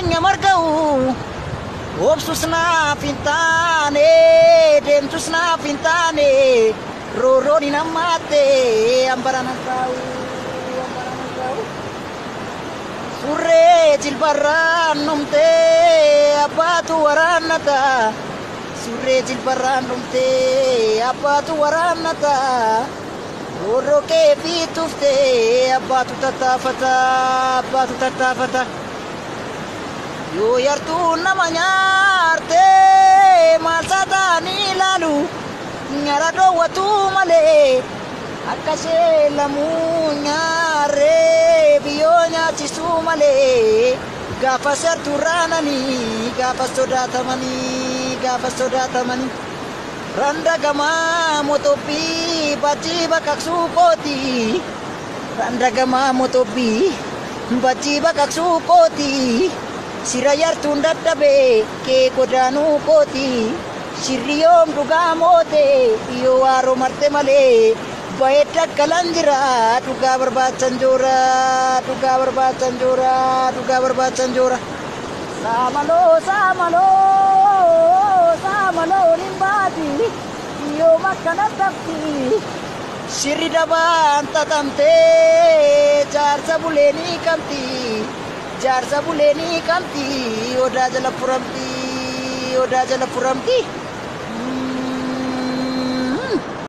keenya marga'u obsus naaf hin taane deemtus naaf hin taane rooroon hin hammaatte hambara nan taa'u surree jilbarraan dhumtee abbaatu waraannata surree jilbarraan dhumtee abbaatu waraannata roorroo kee biituftee abbaatu tattaafata yoo yartuu nama nyaarte maal saataanii ilaalu nyaara dhoowwatu malee akka ishee lamuu nyaarree biyyoo nyaachisuu malee gaafa sartuu raananii gaafa sodaatamanii randagamaa motobbii bajjii baqaqsuu kooti randagamaa motobbii bajjii baqaqsuu kooti sira yartuun dadhabee kee godaanuu kooti shirri yoom dhugaa moote yoo waaroo marte malee baay'ee dakkalan jira dhugaa barbaachan joora saamaloo limbaati yoo makkana tafti shirri dabaan tatamtee jaarsa buleenii kamti odaa jala furamti